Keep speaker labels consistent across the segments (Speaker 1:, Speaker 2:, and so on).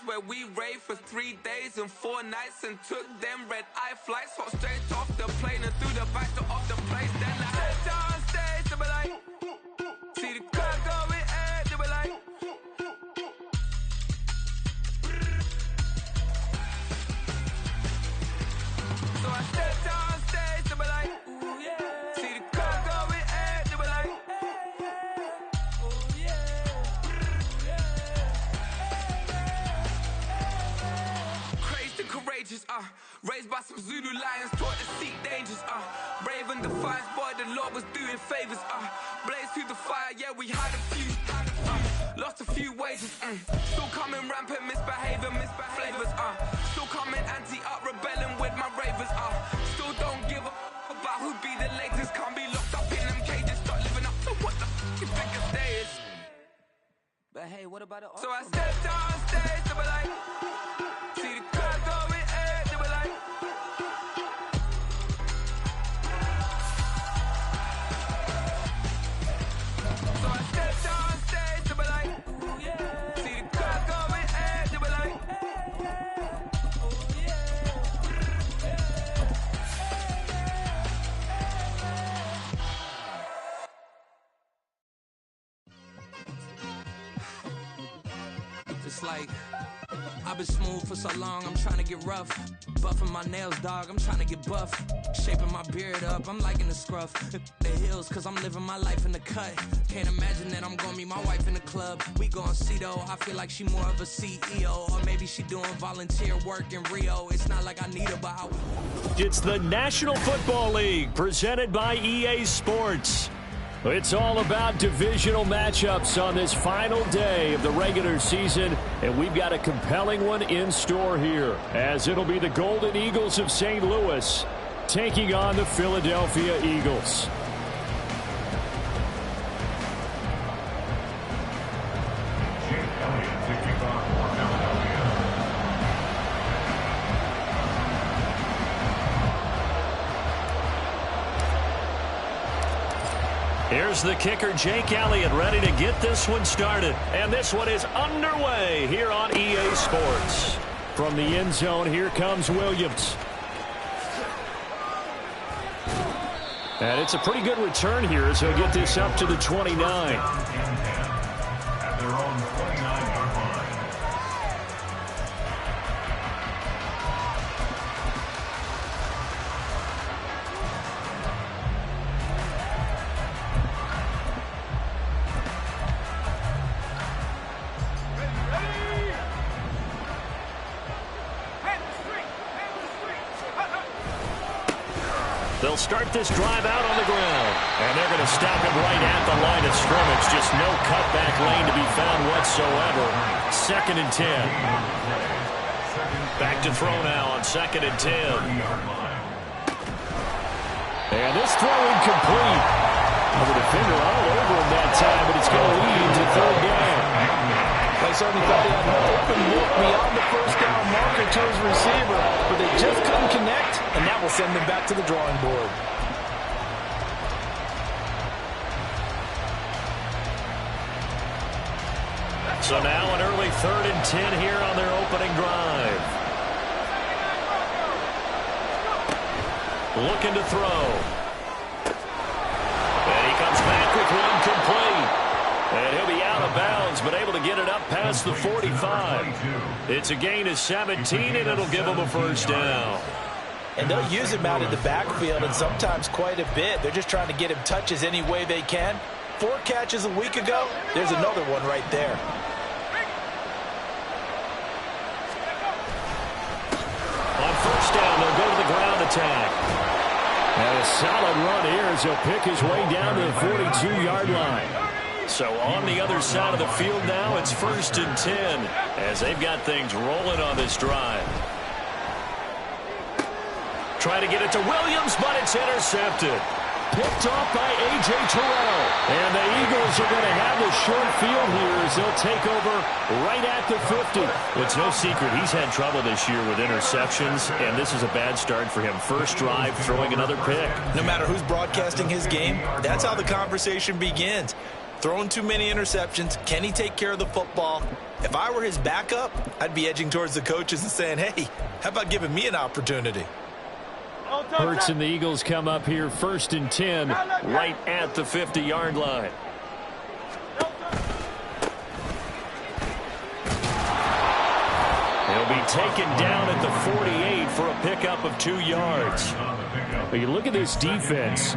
Speaker 1: where we raved for 3 days and 4 nights and took them red-eye flights, hot straight off the plane and through the back door of the place. Then I stepped on stage, they were like, see the crowd going ahead, they were like, so I stepped on stage, they were like, ooh yeah, see the crowd going ahead, they were like, ooh yeah. Crazed and courageous, raised by some Zulu lions, taught to seek dangers, brave and defiant, boy, the Lord was doing favors, blaze through the fire, yeah, we had a few, lost a few wages, still coming rampant, misbehaving, flavors, still coming anti-up, rebelling with my ravers, still don't give a about who be the latest, can't be locked up in them cages, start living up to what the you think a day is.
Speaker 2: But hey, what about it?
Speaker 1: So I stepped on stage, they were like, see the crowd going ahead, they were like, so I stepped on stage, they were like, ooh yeah, see the crowd going ahead, they were like, ooh yeah.
Speaker 2: It's like I've been smooth for so long, I'm trying to get rough. Buffing my nails, dog, I'm trying to get buff. Shaping my beard up, I'm liking the scruff. The heels, cause I'm living my life in the cut. Can't imagine that I'm gonna meet my wife in the club. We gon' see though, I feel like she more of a CEO. Or maybe she doing volunteer work in Rio. It's not like I need her, but I...
Speaker 3: It's the National Football League, presented by EA Sports. It's all about divisional matchups on this final day of the regular season, and we've got a compelling one in store here, as it'll be the Golden Eagles of St. Louis taking on the Philadelphia Eagles. Here's the kicker, Jake Elliott, ready to get this one started. And this one is underway here on EA Sports. From the end zone, here comes Williams. And it's a pretty good return here as he'll get this up to the 29. At their own 29-yard line. They'll start this drive out on the ground. And they're going to stop him right at the line of scrimmage. Just no cutback lane to be found whatsoever. 2nd and 10. Back to throw now on 2nd and 10. And this throw incomplete. The defender all over him that time, but it's going to lead to 3rd down.
Speaker 4: They certainly thought he had an open look beyond the first down marker to his receiver, but they just couldn't connect, and that will send them back to the drawing board.
Speaker 3: So now an early 3rd and 10 here on their opening drive. Looking to throw. And he comes back with one complete. And he'll be out of bounds, but able to get it up past the 45. It's a gain of 17, and it'll give him a 1st down.
Speaker 4: And they'll use him out in the backfield, and sometimes quite a bit. They're just trying to get him touches any way they can. 4 catches a week ago. There's another one right there.
Speaker 3: On 1st down, they'll go to the ground attack. And a solid run here as he'll pick his way down to the 42-yard line. So on the other side of the field now, it's 1st and 10 as they've got things rolling on this drive. Trying to get it to Williams, but it's intercepted. Picked off by A.J. Terrell. And the Eagles are going to have the short field here as they'll take over right at the 50. It's no secret he's had trouble this year with interceptions, and this is a bad start for him. First drive, throwing another pick.
Speaker 4: No matter who's broadcasting his game, that's how the conversation begins. Throwing too many interceptions. Can he take care of the football? If I were his backup, I'd be edging towards the coaches and saying, hey, how about giving me an opportunity?
Speaker 3: Hurts and the Eagles come up here 1st and 10 right at the 50-yard line. He'll be taken down at the 48 for a pickup of 2 yards. But you look at this defense.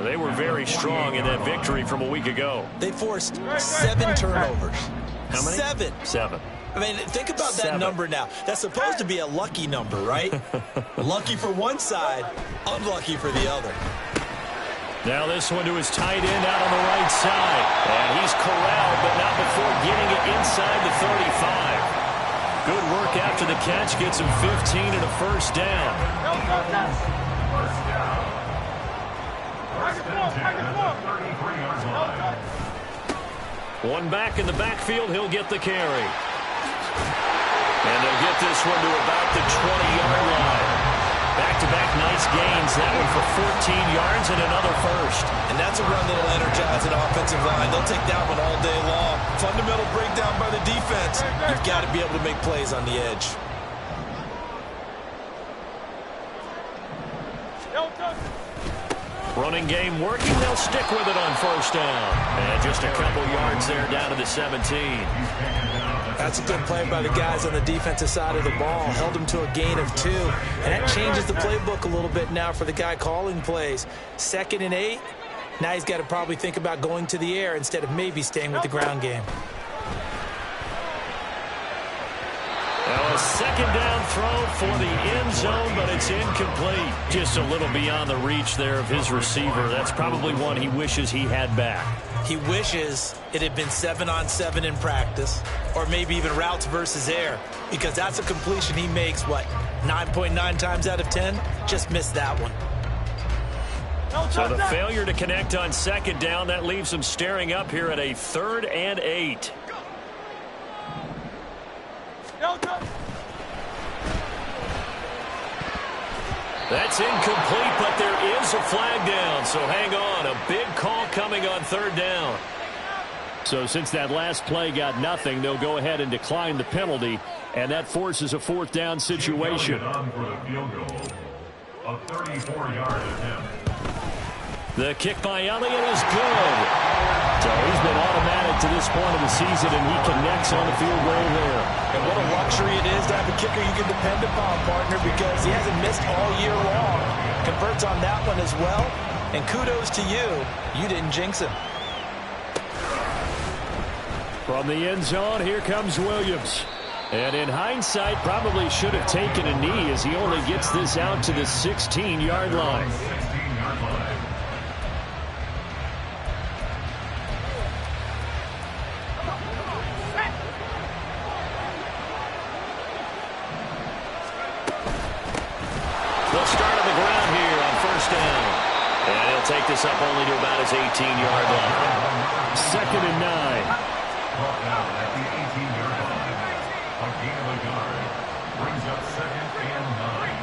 Speaker 3: They were very strong in that victory from a week ago.
Speaker 4: They forced 7 turnovers.
Speaker 3: How many?
Speaker 4: 7. I mean, think about that number now. That's supposed to be a lucky number, right? Lucky for one side, unlucky for the other.
Speaker 3: Now this one to his tight end out on the right side. And he's corralled, but not before getting it inside the 35. Good work after the catch. Gets him 15 and a first down. One back in the backfield. He'll get the carry. And they'll get this one to about the 20-yard line. Back-to-back nice gains. That one for 14 yards and another first.
Speaker 4: And that's a run that'll energize an offensive line. They'll take that one all day long. Fundamental breakdown by the defense. You've got to be able to make plays on the edge.
Speaker 3: Running game working. They'll stick with it on first down. And just a couple yards there down to the 17.
Speaker 4: That's a good play by the guys on the defensive side of the ball. Held them to a gain of 2. And that changes the playbook a little bit now for the guy calling plays. 2nd and 8. Now he's got to probably think about going to the air instead of maybe staying with the ground game.
Speaker 3: Now a second down throw for the end zone, but it's incomplete. Just a little beyond the reach there of his receiver. That's probably one he wishes he had back.
Speaker 4: He wishes it had been 7-on-7 in practice, or maybe even routes versus air, because that's a completion he makes, 9.9 times out of 10? Just missed that one.
Speaker 3: So the failure to connect on second down, that leaves him staring up here at a 3rd and 8. That's incomplete, but there is a flag down, so hang on. A big call coming on 3rd down. So since that last play got nothing, they'll go ahead and decline the penalty, and that forces a 4th down situation.
Speaker 5: A 34-yard attempt.
Speaker 3: The kick by Elliott is good. So he's been automatic to this point of the season, and he connects on the field goal there.
Speaker 4: And what a luxury it is to have a kicker you can depend upon, partner, because he hasn't missed all year long. Converts on that one as well. And kudos to you. You didn't jinx him.
Speaker 3: From the end zone, here comes Williams. And in hindsight, probably should have taken a knee as he only gets this out to the 16-yard line. They'll start on the ground here on first down. And he'll take this up only to about his 18-yard line. 2nd and 9.
Speaker 5: Brought down at the 18-yard line. A gain of a yard. Brings up 2nd and 9.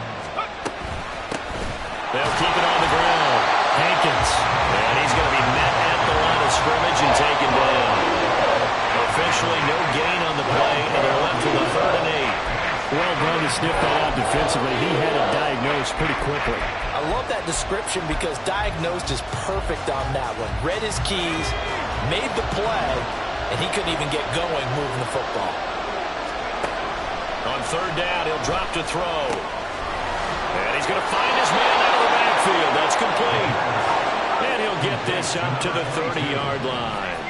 Speaker 3: They'll keep it on the ground. Hankins. And he's going to be met at the line of scrimmage and taken down. Officially no gain on the play, and they're left with a 3rd and 8. Well done to sniff that out defensively. He had it diagnosed pretty quickly.
Speaker 4: I love that description because diagnosed is perfect on that one. Read his keys, made the play, and he couldn't even get going moving the football.
Speaker 3: On 3rd down, he'll drop to throw. And he's going to find his man out of the backfield. That's complete. And he'll get this up to the 30-yard line.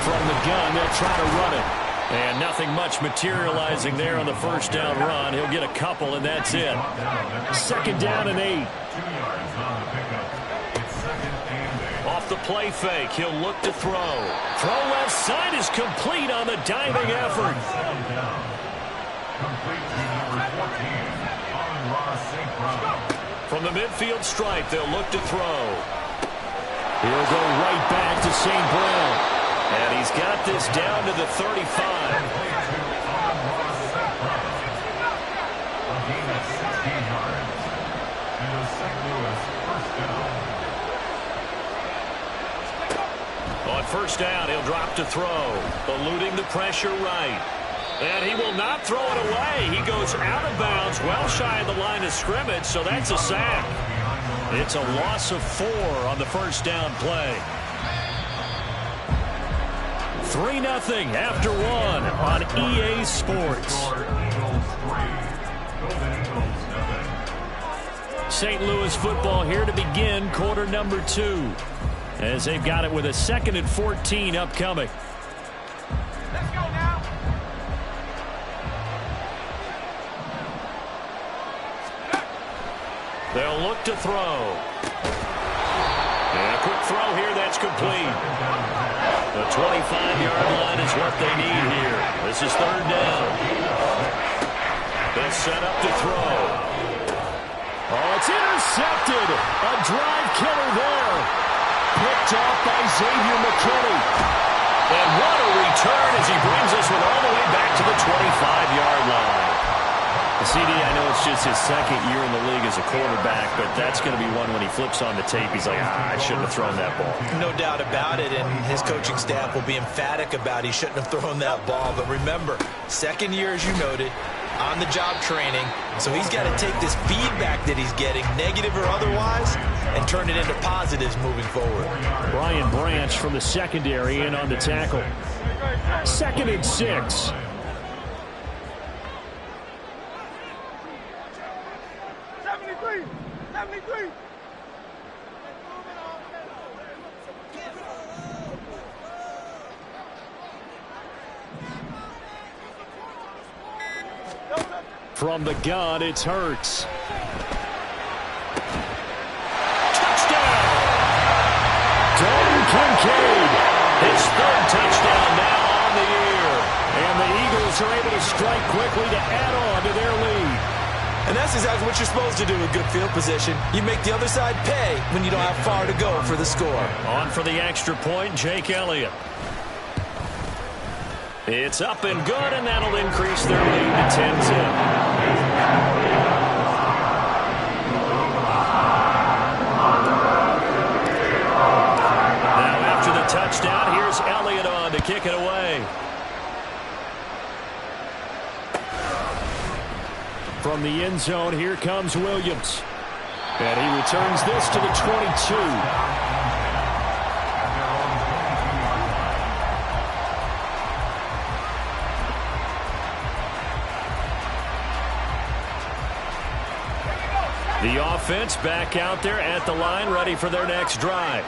Speaker 3: From the gun, they'll try to run it. And nothing much materializing there on the first down run. He'll get a couple, and that's it. 2nd down and 8. Off the play fake, he'll look to throw. Throw left side is complete on the diving effort. From the midfield stripe, they'll look to throw. He'll go right back to St. Brown. And he's got this down to the 35. On on first down, he'll drop to throw, eluding the pressure right. And he will not throw it away. He goes out of bounds, well shy of the line of scrimmage, so that's a sack. It's a loss of 4 on the first down play. 3-0 after 1 on EA Sports. St. Louis football here to begin quarter number 2, as they've got it with a 2nd and 14 upcoming.
Speaker 6: Let's go now.
Speaker 3: They'll look to throw. And a quick throw here, that's complete. The 25-yard line is what they need here. This is 3rd down. They'll set up to throw. Oh, it's intercepted. A drive killer there. Picked off by Xavier McKinney. And what a return as he brings us all the way back to the 25-yard line. CD, I know it's just his 2nd year in the league as a quarterback, but that's going to be one when he flips on the tape. He's like, I shouldn't have thrown that ball.
Speaker 4: No doubt about it, and his coaching staff will be emphatic about he shouldn't have thrown that ball. But remember, 2nd year, as you noted, on-the-job training, so he's got to take this feedback that he's getting, negative or otherwise, and turn it into positives moving forward.
Speaker 3: Brian Branch from the secondary in on the tackle. 2nd and 6. From the gun, it's Hurts. Touchdown! Dalton Kincaid, his 3rd touchdown now on the year. And the Eagles are able to strike quickly to add on to their lead.
Speaker 4: And that's exactly what you're supposed to do with good field position. You make the other side pay when you don't have far to go for the score.
Speaker 3: On for the extra point, Jake Elliott. It's up and good, and that'll increase their lead to 10-10. Now after the touchdown, here's Elliott on to kick it away. From the end zone, here comes Williams. And he returns this to the 22. The offense back out there at the line, ready for their next drive.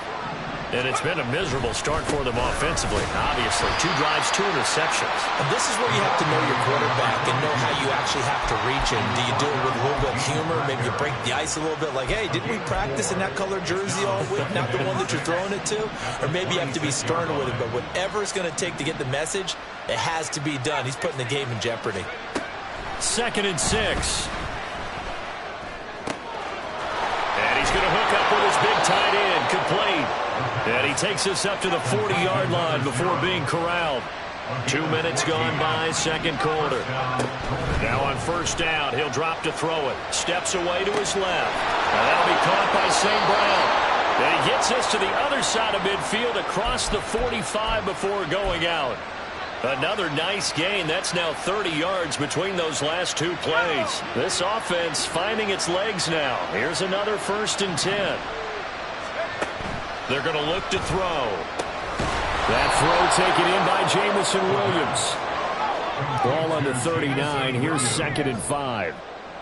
Speaker 3: And it's been a miserable start for them offensively. Obviously, 2 drives, 2 interceptions.
Speaker 4: And this is where you have to know your quarterback and know how you actually have to reach him. Do you do it with a little bit of humor? Maybe you break the ice a little bit like, hey, didn't we practice in that color jersey all week, not the one that you're throwing it to? Or maybe you have to be stern with it. But whatever it's going to take to get the message, it has to be done. He's putting the game in jeopardy.
Speaker 3: 2nd and 6. And he's going to hook up with his big tight end, complete. And he takes us up to the 40-yard line before being corralled. 2 minutes gone by, 2nd quarter. Now on first down, he'll drop to throw it. Steps away to his left. And that'll be caught by St. Brown. And he gets us to the other side of midfield across the 45 before going out. Another nice gain. That's now 30 yards between those last 2 plays. This offense finding its legs now. Here's another 1st and 10. They're going to look to throw. That throw taken in by Jamison Williams. Ball under 39. Here's 2nd and 5.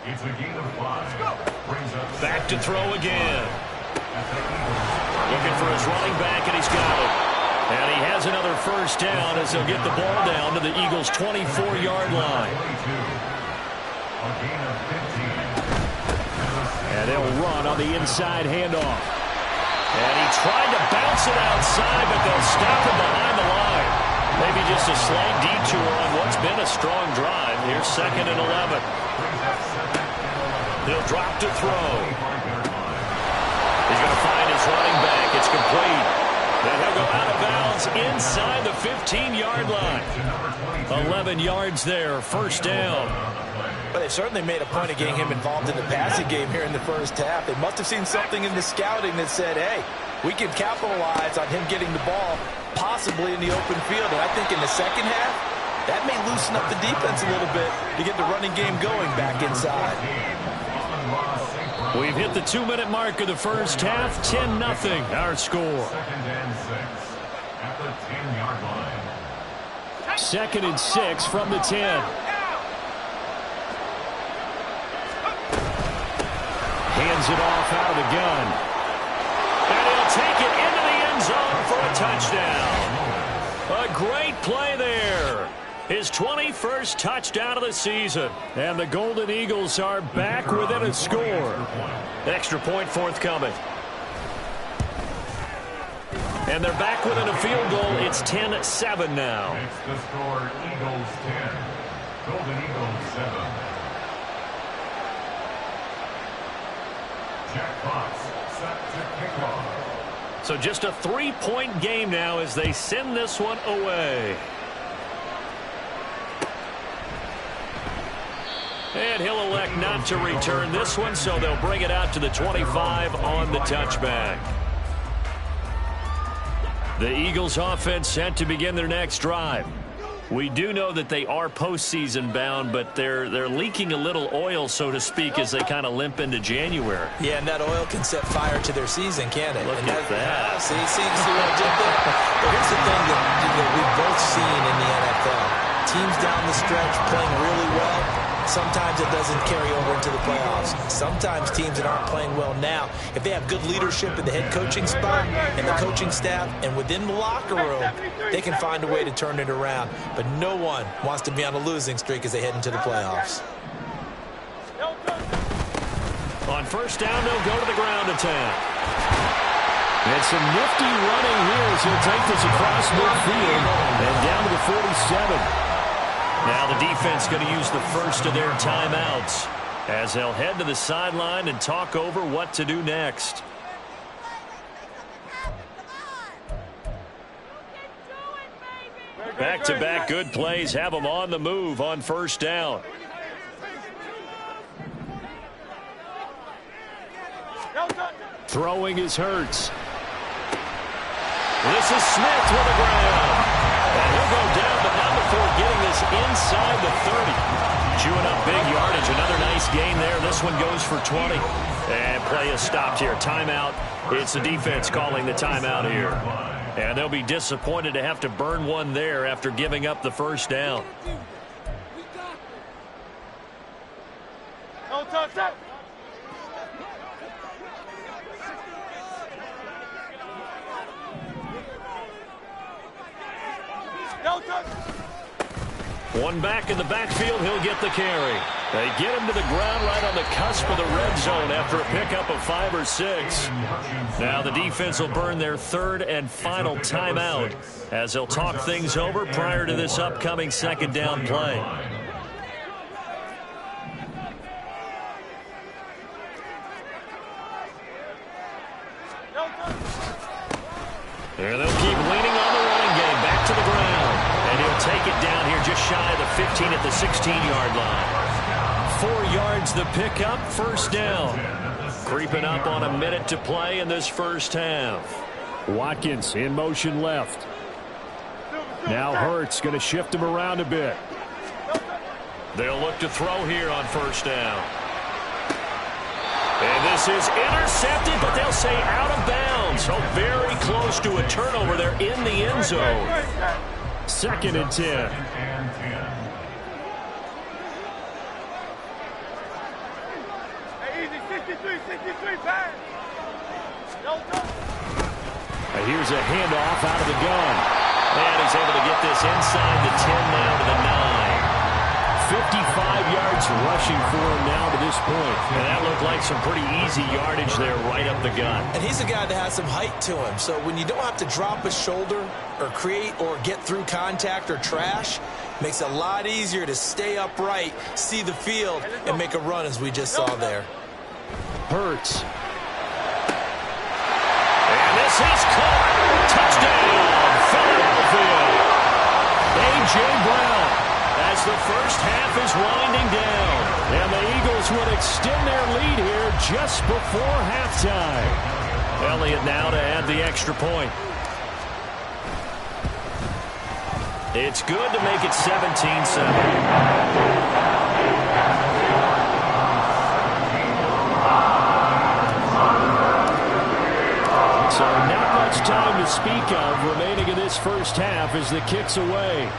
Speaker 5: It's a gain of 5.
Speaker 3: Back to throw again. Looking for his running back, and he's got it. And he has another 1st down as they'll get the ball down to the Eagles' 24-yard line. And they'll run on the inside handoff. And he tried to bounce it outside, but they'll stop him behind the line. Maybe just a slight detour on what's been a strong drive. Here's 2nd and 11. He'll drop to throw. He's going to find his running back. It's complete. Then he'll go out of bounds inside the 15-yard line. 11 yards there, 1st down.
Speaker 4: But they certainly made a point of getting him involved in the passing game here in the first half. They must have seen something in the scouting that said, hey, we can capitalize on him getting the ball possibly in the open field. And I think in the second half, that may loosen up the defense a little bit to get the running game going back inside.
Speaker 3: We've hit the 2-minute mark of the first half. 10-0 our score.
Speaker 5: 2nd and 6 at the 10-yard line.
Speaker 3: 2nd and 6 from the 10. Hands it off out of the gun. And he'll take it into the end zone for a touchdown. A great play there. His 21st touchdown of the season. And the Golden Eagles are back within a score. Extra point forthcoming. And they're back within a field goal. It's 10-7 now.
Speaker 5: It's the score, Eagles 10, Golden Eagles 7. Jack Fox set to kick off.
Speaker 3: So just a 3-point game now as they send this one away. And he'll elect not to return this one, so they'll bring it out to the 25 on the touchback. The Eagles offense set to begin their next drive. We do know that they are postseason bound, but they're leaking a little oil, so to speak, as they kind of limp into January.
Speaker 4: Yeah, and that oil can set fire to their season, can't it?
Speaker 3: Look at that.
Speaker 4: See what I did there? But here's the thing that we've both seen in the NFL. Teams down the stretch playing really well. Sometimes it doesn't carry over into the playoffs. Sometimes teams that aren't playing well now, if they have good leadership in the head coaching spot and the coaching staff and within the locker room, they can find a way to turn it around. But no one wants to be on a losing streak as they head into the playoffs.
Speaker 3: On first down, they'll go to the ground attack. And some nifty running here as he'll take this across midfield and down to the 47. Now the defense going to use the first of their timeouts as they'll head to the sideline and talk over what to do next. Back-to-back good plays have them on the move on first down. Throwing is Hurts. This is Smith with the ground. And he'll go down, but not before getting this inside the 30. Chewing up big yardage. Another nice gain there. This one goes for 20. And play is stopped here. Timeout. It's the defense calling the timeout here. And they'll be disappointed to have to burn one there after giving up the first down.
Speaker 6: No touch that.
Speaker 3: One back in the backfield, he'll get the carry. They get him to the ground right on the cusp of the red zone after a pickup of 5 or 6. Now the defense will burn their third and final timeout as they'll talk things over prior to this upcoming second down play. There they'll keep leaning on the running game. Back to the ground. And he'll take it down here just shy of the 15 at the 16-yard line. 4 yards the pickup, first down. Creeping up on a minute to play in this first half. Watkins in motion left. Now Hurts going to shift him around a bit. They'll look to throw here on first down. And this is intercepted, but they'll say out of bounds. So very close to a turnover there in the end zone. 2nd and 10.
Speaker 6: Hey, easy, 63, pass.
Speaker 3: Here's a handoff out of the gun. And he's able to get this inside the 10 now to the 9. 55 yards rushing for him now to this point. And that looked like some pretty easy yardage there right up the gut.
Speaker 4: And he's a guy that has some height to him. So when you don't have to drop a shoulder or create or get through contact or trash, makes it a lot easier to stay upright, see the field, and make a run as we just saw there.
Speaker 3: Hurts. And this is caught. Touchdown, Philadelphia. A.J. Brown. As the first half is winding down. And the Eagles would extend their lead here just before halftime. Elliott now to add the extra point. It's good to make it 17-7. So not much time to speak of remaining in this first half as the kick's away.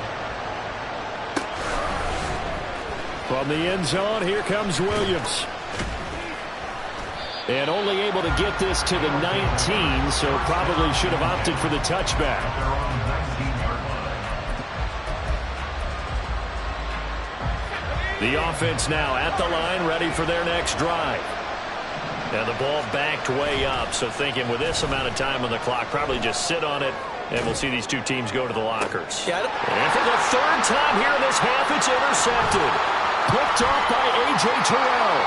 Speaker 3: From the end zone, here comes Williams. And only able to get this to the 19, so probably should have opted for the touchback. The offense now at the line, ready for their next drive. And the ball backed way up, so thinking with this amount of time on the clock, probably just sit on it, and we'll see these two teams go to the lockers. And for the third time here in this half, it's intercepted. Picked off by A.J. Terrell.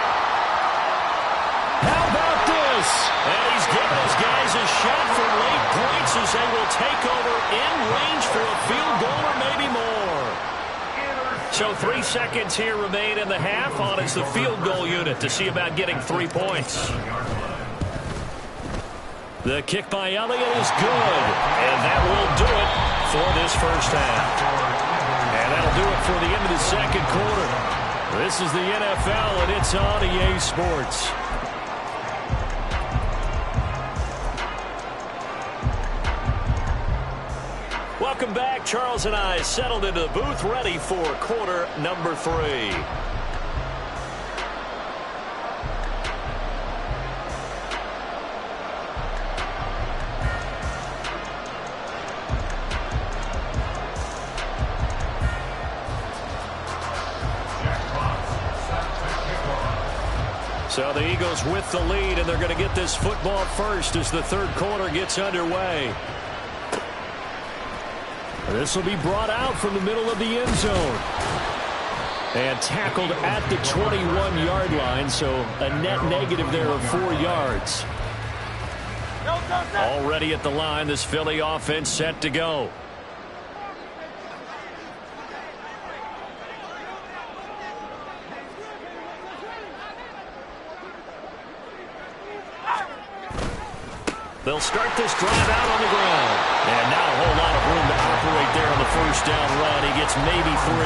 Speaker 3: How about this? And he's giving his guys a shot for late points as they will take over in range for a field goal or maybe more. So 3 seconds here remain in the half. On is the field goal unit to see about getting 3 points. The kick by Elliott is good. And that will do it for this first half. And that'll do it for the end of the second quarter. This is the NFL, and it's on EA Sports. Welcome back. Charles and I settled into the booth, ready for quarter number 3. So the Eagles with the lead, and they're going to get this football first as the third quarter gets underway. This will be brought out from the middle of the end zone. And tackled at the 21-yard line, so a net negative there of 4 yards. Already at the line, this Philly offense set to go. They'll start this drive out on the ground. And not a whole lot of room to operate there on the first down run. He gets maybe 3.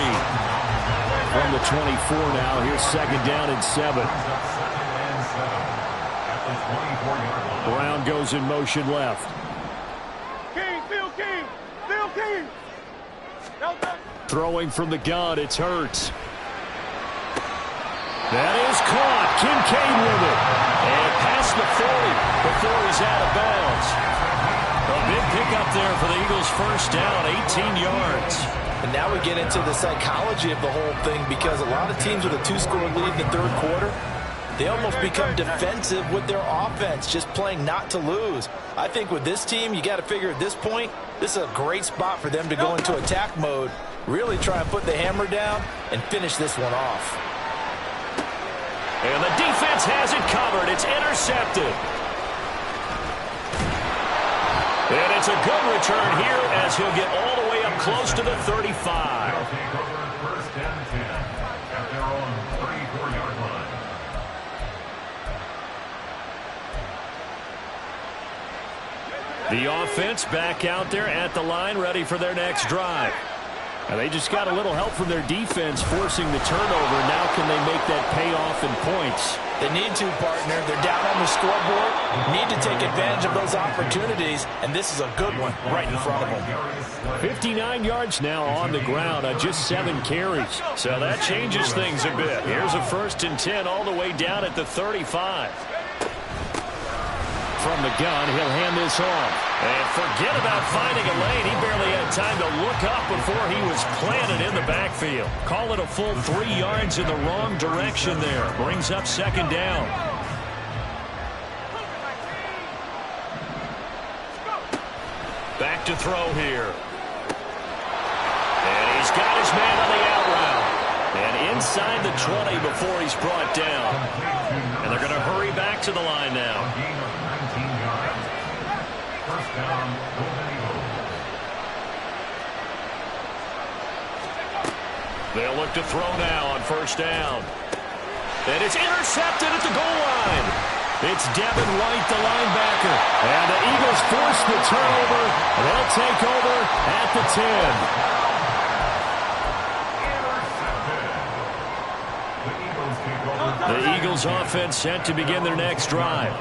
Speaker 3: From the 24 now, here's second down and 7. Brown goes in motion left.
Speaker 6: King, Phil King, Phil King.
Speaker 3: Throwing from the gun, it's Hurts. That is caught. Kincaid with it. And past the 40 before he's out of bounds. A big pickup there for the Eagles' first down, 18 yards.
Speaker 4: And now we get into the psychology of the whole thing, because a lot of teams with a 2-score lead in the third quarter, they almost become defensive with their offense, just playing not to lose. I think with this team, you got to figure at this point, this is a great spot for them to go into attack mode, really try and put the hammer down and finish this one off.
Speaker 3: And the defense has it covered. It's intercepted. And it's a good return here as he'll get all the way up close to the 35.
Speaker 5: They'll take over first and 10 at their own 34-yard line.
Speaker 3: The offense back out there at the line, ready for their next drive. And they just got a little help from their defense forcing the turnover. Now can they make that pay off in points?
Speaker 4: They need to, partner. They're down on the scoreboard. Need to take advantage of those opportunities, and this is a good one right in front of them.
Speaker 3: 59 yards now on the ground on just 7 carries. So that changes things a bit. Here's a first and 10 all the way down at the 35. From the gun, he'll hand this off. And forget about finding a lane. He barely had time to look up before he was planted in the backfield. Call it a full 3 yards in the wrong direction there. Brings up second down. Back to throw here. And he's got his man on the out route. And inside the 20 before he's brought down. And they're going to hurry back to the line now. They'll look to throw now on first down. And it's intercepted at the goal line. It's Devin White, the linebacker. And the Eagles force the turnover. They'll take over at the 10. The Eagles offense set to begin their next drive.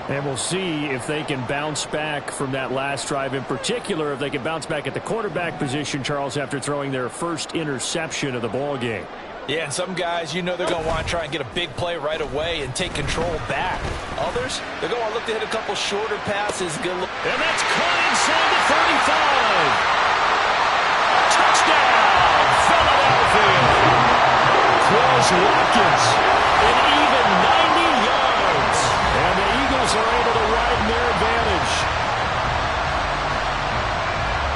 Speaker 3: And we'll see if they can bounce back from that last drive. In particular, if they can bounce back at the quarterback position, Charles, after throwing their first interception of the ball game.
Speaker 4: Yeah, and some guys, you know they're going to want to try and get a big play right away and take control back. Others, they're going to look to hit a couple shorter passes. Good look.
Speaker 3: And that's caught inside the 35. Touchdown, Philadelphia. Quez Watkins, an even 90 yards. And the Eagles are able to widen their advantage.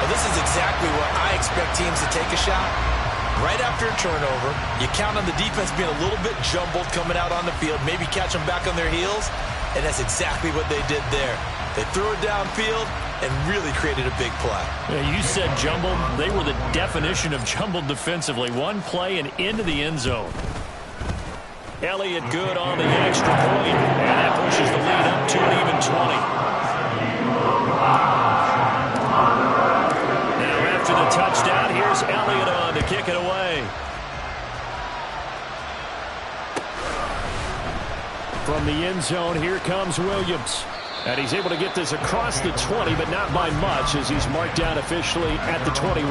Speaker 4: Well, this is exactly what I expect teams to take a shot. Right after a turnover, you count on the defense being a little bit jumbled coming out on the field, maybe catch them back on their heels, and that's exactly what they did there. They threw it downfield and really created a big play.
Speaker 3: Yeah, you said jumbled. They were the definition of jumbled defensively. One play and into the end zone. Elliott good on the extra point, and that pushes the lead up to an even 20. Now after the touchdown, here's Elliott on to kick it away. From the end zone, here comes Williams. And he's able to get this across the 20, but not by much, as he's marked down officially at the 21.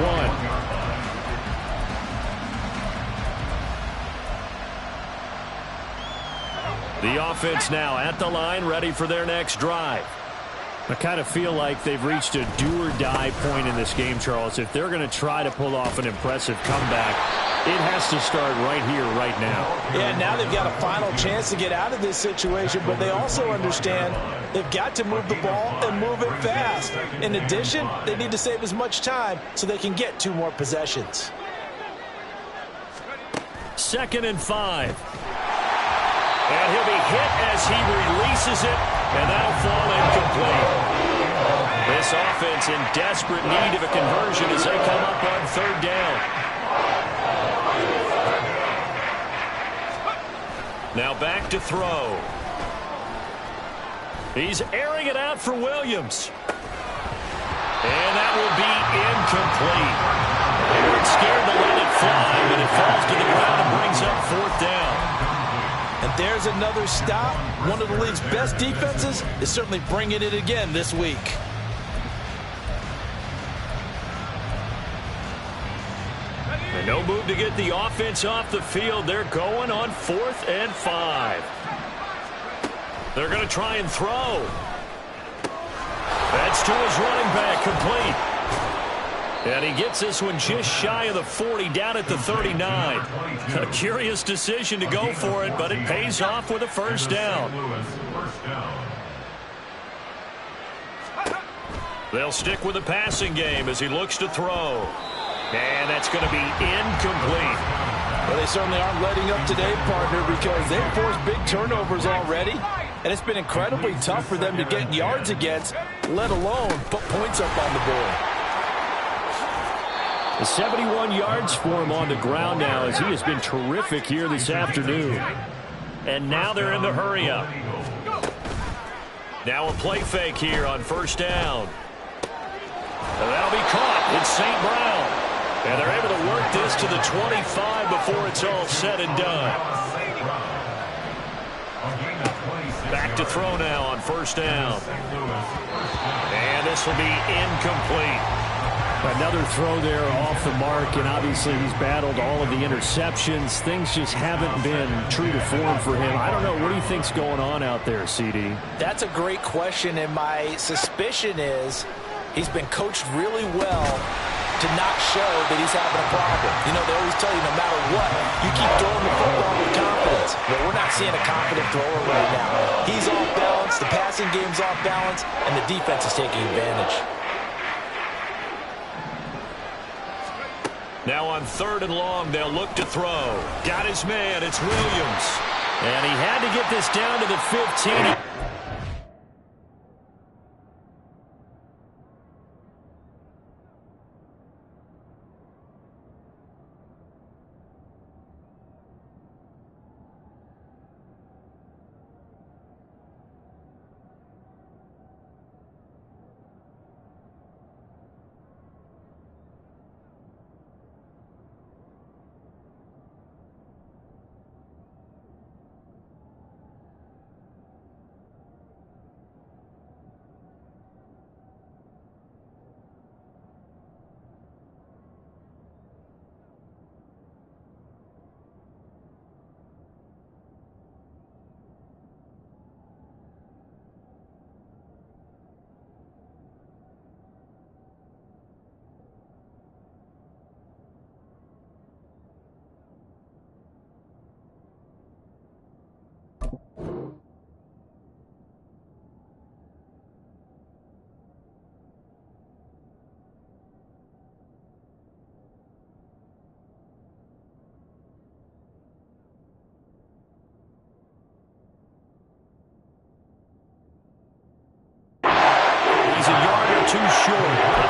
Speaker 3: The offense now at the line, ready for their next drive. I kind of feel like they've reached a do-or-die point in this game, Charles. If they're going to try to pull off an impressive comeback, it has to start right here, right now.
Speaker 4: Yeah, now they've got a final chance to get out of this situation, but they also understand they've got to move the ball and move it fast. In addition, they need to save as much time so they can get 2 more possessions.
Speaker 3: 2nd and 5. And he'll be hit as he releases it, and that'll fall incomplete. This offense in desperate need of a conversion as they come up on 3rd down. Now back to throw. He's airing it out for Williams. And that will be incomplete. They weren't scared to let it fly, but it falls to the ground and brings up 4th down.
Speaker 4: And there's another stop. One of the league's best defenses is certainly bringing it again this week.
Speaker 3: And no move to get the offense off the field. They're going on 4th and 5. They're going to try and throw. That's to his running back, complete. And he gets this one just shy of the 40, down at the 39. A curious decision to go for it, but it pays off with a 1st down. They'll stick with the passing game as he looks to throw. And that's going to be incomplete.
Speaker 4: Well, they certainly aren't letting up today, partner, because they've forced big turnovers already. And it's been incredibly tough for them to get yards against, let alone put points up on the board.
Speaker 3: 71 yards for him on the ground now, as he has been terrific here this afternoon. And now they're in the hurry-up. Now a play fake here on 1st down. And that'll be caught. It's St. Brown. And they're able to work this to the 25 before it's all said and done. Back to throw now on 1st down. And this will be incomplete. Another throw there off the mark, and obviously he's battled all of the interceptions. Things just haven't been true to form for him. I don't know. What do you think's going on out there, CD?
Speaker 4: That's a great question, and my suspicion is he's been coached really well to not show that he's having a problem. You know, they always tell you no matter what, you keep throwing the football with confidence. But we're not seeing a confident thrower right now. He's off balance, the passing game's off balance, and the defense is taking advantage.
Speaker 3: Now on 3rd and long, they'll look to throw. Got his man, it's Williams. And he had to get this down to the 15.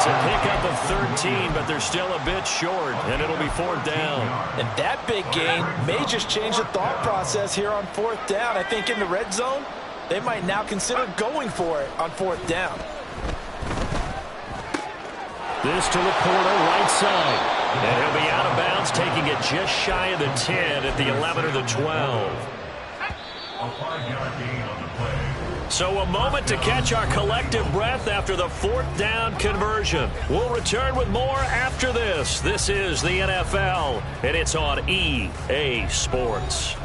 Speaker 3: It's a pickup of 13, but they're still a bit short, and it'll be 4th down.
Speaker 4: And that big gain may just change the thought process here on 4th down. I think in the red zone, they might now consider going for it on 4th down.
Speaker 3: This to Laporta, right side. And he'll be out of bounds, taking it just shy of the 10 at the 11 or the 12.
Speaker 5: A 5-yard gain on the play.
Speaker 3: So a moment to catch our collective breath after the 4th down conversion. We'll return with more after this. This is the NFL, and it's on EA Sports.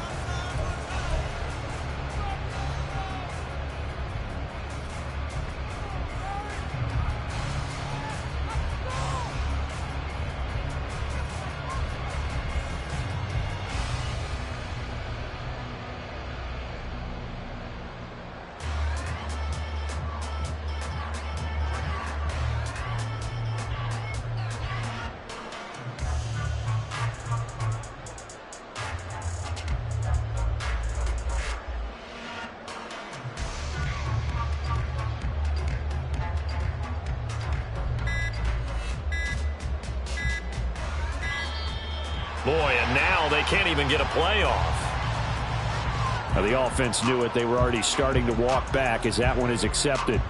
Speaker 3: Boy, and now they can't even get a playoff.
Speaker 7: Now the offense knew it. They were already starting to walk back as that one is accepted.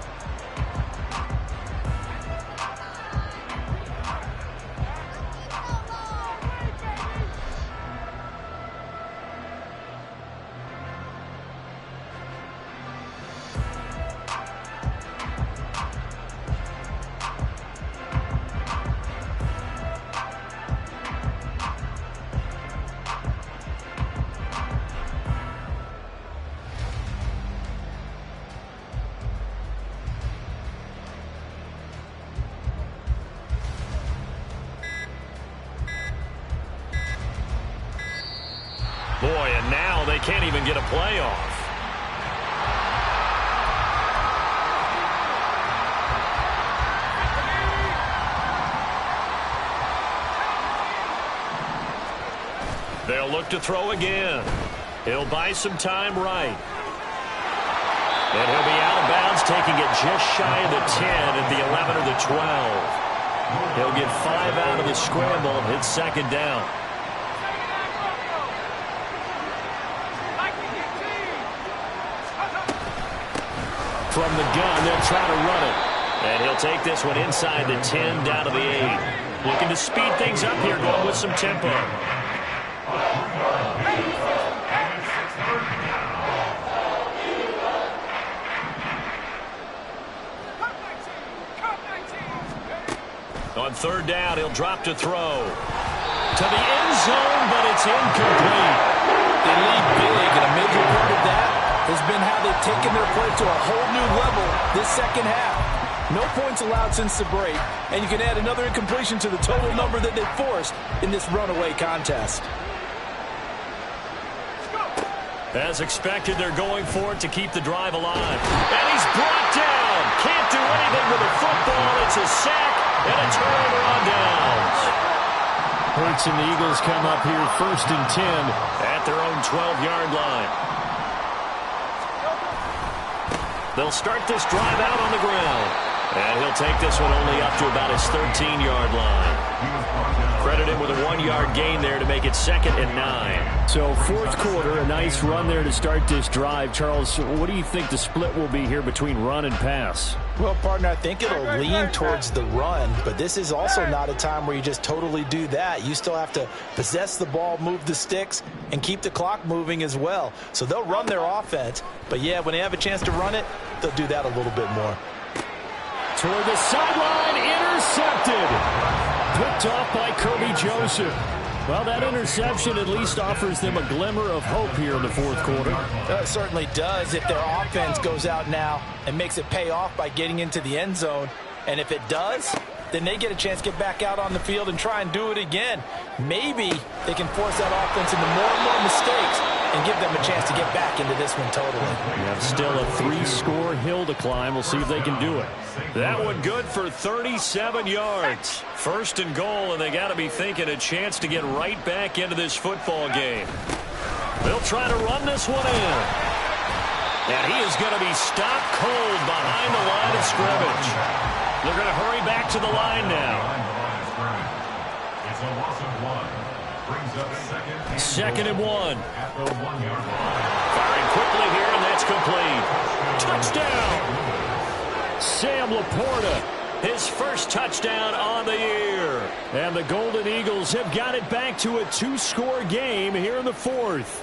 Speaker 3: Boy, and now they can't even get a playoff. They'll look to throw again. He'll buy some time right. And he'll be out of bounds, taking it just shy of the 10 at the 11 or the 12. He'll get 5 out of the scramble and hit 2nd down. From the gun, they'll try to run it. And he'll take this one inside the 10, down to the 8. Looking to speed things up here, going with some tempo. On 3rd down, he'll drop to throw. To the end zone, but it's incomplete.
Speaker 4: They lead big, and a major part of that has been how they've taken their play to a whole new level this second half. No points allowed since the break, and you can add another incompletion to the total number that they forced in this runaway contest.
Speaker 3: As expected, they're going for it to keep the drive alive. And he's brought down. Can't do anything with the football. It's a sack and a turnover on downs.
Speaker 7: Hurts and the Eagles come up here 1st and 10
Speaker 3: at their own 12-yard line. They'll start this drive out on the ground. And he'll take this one only up to about his 13-yard line. Credit him with a 1-yard gain there to make it 2nd and 9.
Speaker 7: So 4th quarter, a nice run there to start this drive. Charles, what do you think the split will be here between run and pass?
Speaker 4: Well, partner, I think it'll lean towards the run, but this is also not a time where you just totally do that. You still have to possess the ball, move the sticks, and keep the clock moving as well. So they'll run their offense, but yeah, when they have a chance to run it, they'll do that a little bit more.
Speaker 7: Toward the sideline, intercepted. Picked off by Kirby Joseph. Well, that interception at least offers them a glimmer of hope here in the 4th quarter.
Speaker 4: It certainly does if their offense goes out now and makes it pay off by getting into the end zone. And if it does, then they get a chance to get back out on the field and try and do it again. Maybe they can force that offense into more and more mistakes and give them a chance to get back into this one totally.
Speaker 7: You have still a 3-score hill to climb. We'll see if they can do it.
Speaker 3: That one good for 37 yards. 1st and goal, and they got to be thinking a chance to get right back into this football game. They'll try to run this one in. And he is going to be stopped cold behind the line of scrimmage. They're going to hurry back to the line now.
Speaker 5: It's a loss of 1. Brings up
Speaker 3: second and 1.
Speaker 5: At the 1-yard line.
Speaker 3: Firing quickly here, and that's complete. Touchdown! Sam Laporta, his first touchdown on the year. And the Golden Eagles have got it back to a 2-score game here in the 4th.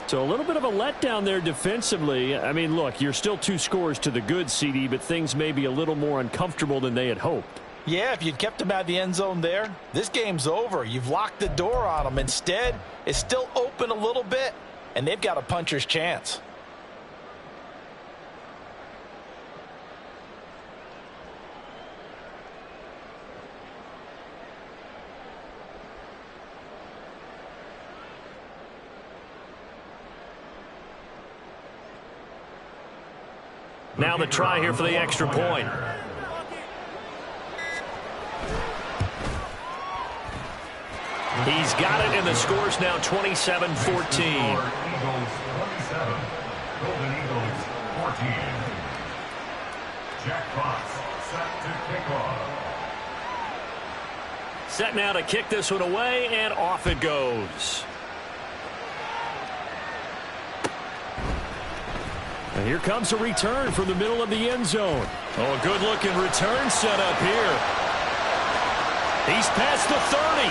Speaker 3: So a little bit of a letdown there defensively. I mean, look, you're still 2 scores to the good, CD, but things may be a little more uncomfortable than they had hoped.
Speaker 4: Yeah, if you'd kept them out of the end zone there, this game's over. You've locked the door on them. Instead, it's still open a little bit, and they've got a puncher's chance.
Speaker 3: Now the try here for the extra point. He's got it, and the score's now 27-14.
Speaker 5: Eagles 27, Golden Eagles 14. Jack Fox set to kick off.
Speaker 3: Set now to kick this one away, and off it goes. And here comes a return from the middle of the end zone. Oh, a good-looking return set up here. He's past the 30.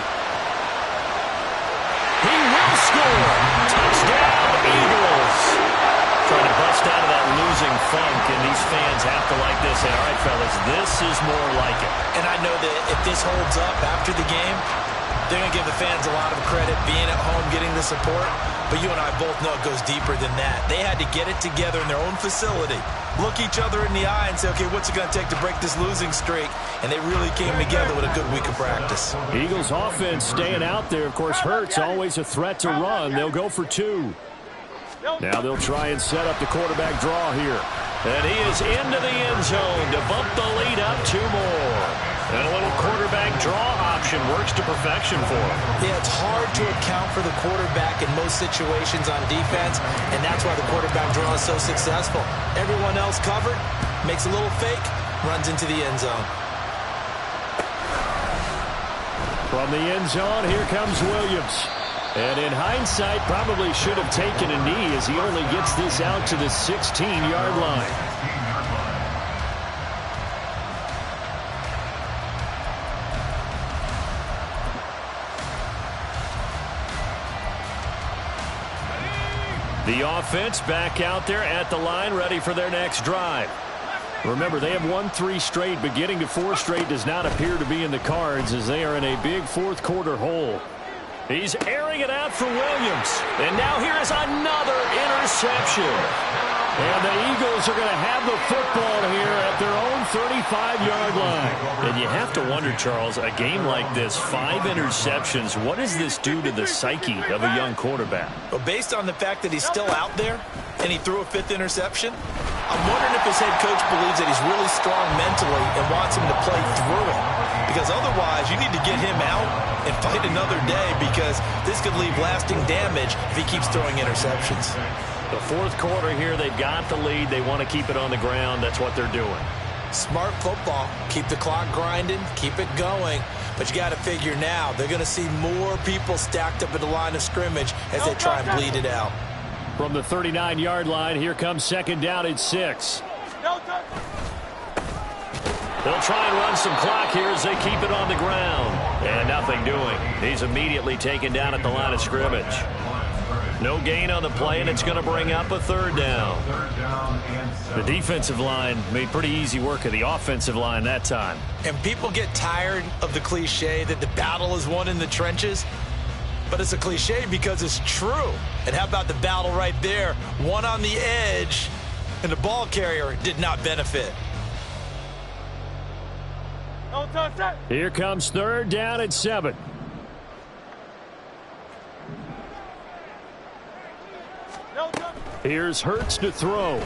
Speaker 3: He will score. Touchdown, Eagles. Trying to bust out of that losing funk, and these fans have to like this. And, all right, fellas, this is more like it.
Speaker 4: And I know that if this holds up after the game, they're going to give the fans a lot of credit being at home, getting the support. But you and I both know it goes deeper than that. They had to get it together in their own facility, look each other in the eye and say, okay, what's it going to take to break this losing streak? And they really came together with a good week of practice.
Speaker 3: Eagles offense staying out there. Of course, Hurts always a threat to run. They'll go for 2. Now they'll try and set up the quarterback draw here. And he is into the end zone to bump the lead up 2 more. And a little quarterback draw option works to perfection for him.
Speaker 4: Yeah, it's hard to account for the quarterback in most situations on defense, and that's why the quarterback draw is so successful. Everyone else covered, makes a little fake, runs into the end zone.
Speaker 3: From the end zone, here comes Williams. And in hindsight, probably should have taken a knee as he only gets this out to the 16-yard line. The offense back out there at the line, ready for their next drive. Remember, they have won 3 straight, but getting to 4 straight does not appear to be in the cards as they are in a big 4th quarter hole. He's airing it out for Williams. And now here is another interception. And the Eagles are going to have the football here at their own 35-yard line. And you have to wonder, Charles, a game like this, 5 interceptions, what does this do to the psyche of a young quarterback?
Speaker 4: Well, based on the fact that he's still out there and he threw a 5th interception, I'm wondering if his head coach believes that he's really strong mentally and wants him to play through it. Because otherwise, you need to get him out and fight another day because this could leave lasting damage if he keeps throwing interceptions.
Speaker 3: The 4th quarter here, they've got the lead. They want to keep it on the ground. That's what they're doing.
Speaker 4: Smart football. Keep the clock grinding. Keep it going. But you got to figure now, they're going to see more people stacked up at the line of scrimmage as they try and bleed it out.
Speaker 3: From the 39-yard line, here comes 2nd down and 6. They'll try and run some clock here as they keep it on the ground. And nothing doing. He's immediately taken down at the line of scrimmage. No gain on the play, and it's going to bring up a 3rd down. The defensive line made pretty easy work of the offensive line that time.
Speaker 4: And people get tired of the cliche that the battle is won in the trenches. But it's a cliche because it's true. And how about the battle right there? One on the edge, and the ball carrier did not benefit.
Speaker 3: Here comes 3rd down and 7. Here's Hurts to throw. And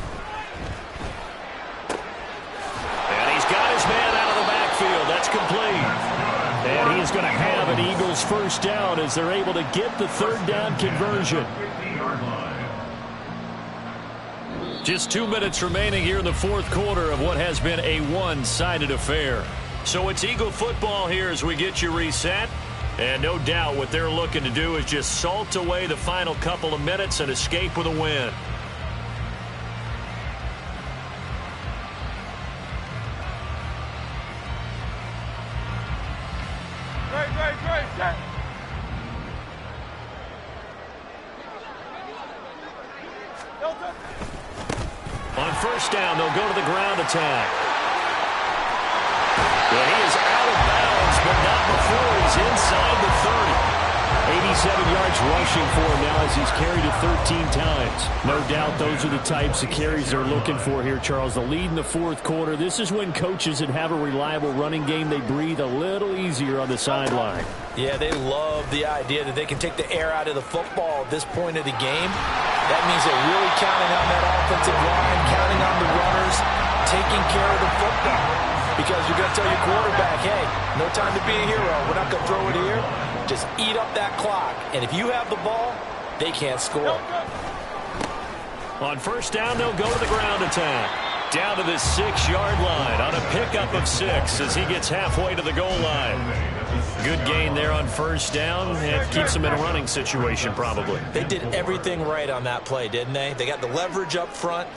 Speaker 3: he's got his man out of the backfield. That's complete. And he is going to have an Eagles 1st down as they're able to get the 3rd down conversion. Just 2 minutes remaining here in the fourth quarter of what has been a one-sided affair. So it's Eagle football here as we get you reset. And no doubt what they're looking to do is just salt away the final couple of minutes and escape with a win.
Speaker 6: Great.
Speaker 3: On first down, they'll go to the ground attack. Well, he is out of bounds, but not before he's inside the 30. 87 yards rushing for him now as he's carried it 13 times. No doubt those are the types of carries they're looking for here, Charles. The lead in the fourth quarter. This is when coaches that have a reliable running game, they breathe a little easier on the sideline.
Speaker 4: Yeah, they love the idea that they can take the air out of the football at this point of the game. That means they're really counting on that offensive line, counting on the runners, taking care of the football. Because you're going to tell your quarterback, hey, no time to be a hero. We're not going to throw it here. Just eat up that clock. And if you have the ball, they can't score.
Speaker 3: On first down, they'll go to the ground attack. Down to the 6-yard line on a pickup of 6 as he gets halfway to the goal line. Good gain there on first down. It keeps them in a running situation probably.
Speaker 4: They did everything right on that play, didn't they? They got the leverage up front,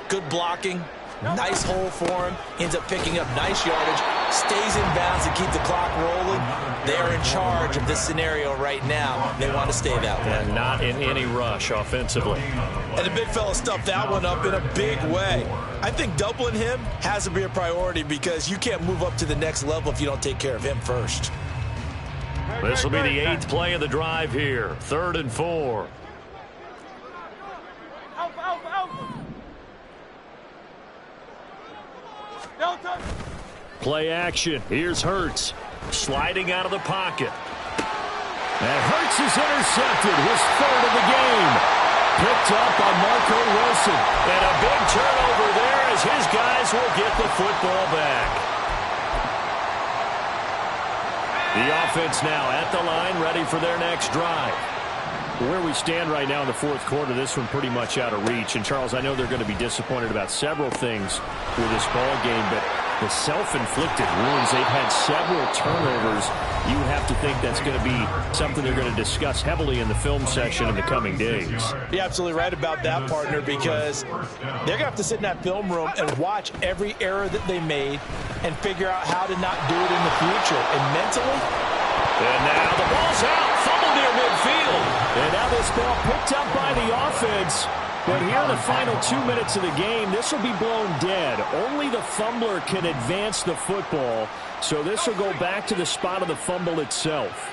Speaker 4: good blocking, nice hole for him, ends up picking up nice yardage, stays in bounds to keep the clock rolling. They are in charge of this scenario right now. They want to stay that way.
Speaker 3: And not in any rush offensively.
Speaker 4: And the big fella stuffed that one up in a big way. I think doubling him has to be a priority because you can't move up to the next level if you don't take care of him first.
Speaker 3: This will be the 8th play of the drive here. 3rd and 4. Play action. Here's Hurts. Sliding out of the pocket. And Hurts is intercepted. His 3rd of the game. Picked up by Marco Wilson. And a big turnover there as his guys will get the football back. The offense now at the line, ready for their next drive. Where we stand right now in the fourth quarter, this one pretty much out of reach. And, Charles, I know they're going to be disappointed about several things with this ball game, but the self-inflicted wounds, they've had several turnovers. You would have to think that's going to be something they're going to discuss heavily in the film session in the coming days.
Speaker 4: You're absolutely right about that, partner, because they're going to have to sit in that film room and watch every error that they made and figure out how to not do it in the future. And mentally...
Speaker 3: And now the ball's out. Fumble near midfield. And now this ball picked up by the offense. But here in the final 2 minutes of the game, this will be blown dead. Only the fumbler can advance the football. So this will go back to the spot of the fumble itself.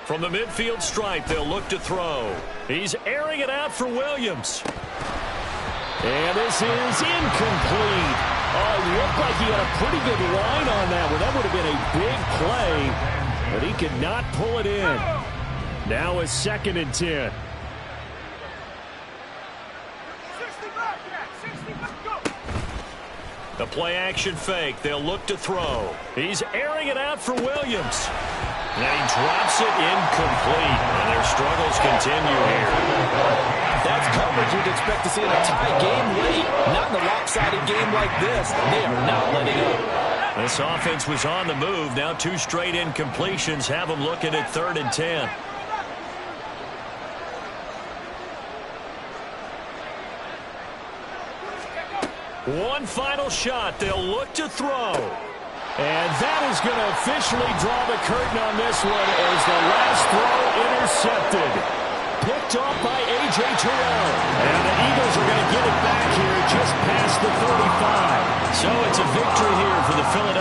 Speaker 3: From the midfield stripe, they'll look to throw. He's airing it out for Williams. And this is incomplete. Oh, it looked like he had a pretty good line on that one. That would have been a big play, but he could not pull it in. Now it's 2nd and 10. The play action fake. They'll look to throw. He's airing it out for Williams. And he drops it incomplete. And their struggles continue here.
Speaker 4: That's coverage you'd expect to see in a tie game late. Not in a lopsided game like this. They are not letting up.
Speaker 3: This offense was on the move. Now 2 straight incompletions have them looking at 3rd and 10. One final shot. They'll look to throw. And that is going to officially draw the curtain on this one as the last throw intercepted. Picked off by A.J. Terrell. And the Eagles are going to get it back here just past the 35. So it's a victory here for the Philadelphia.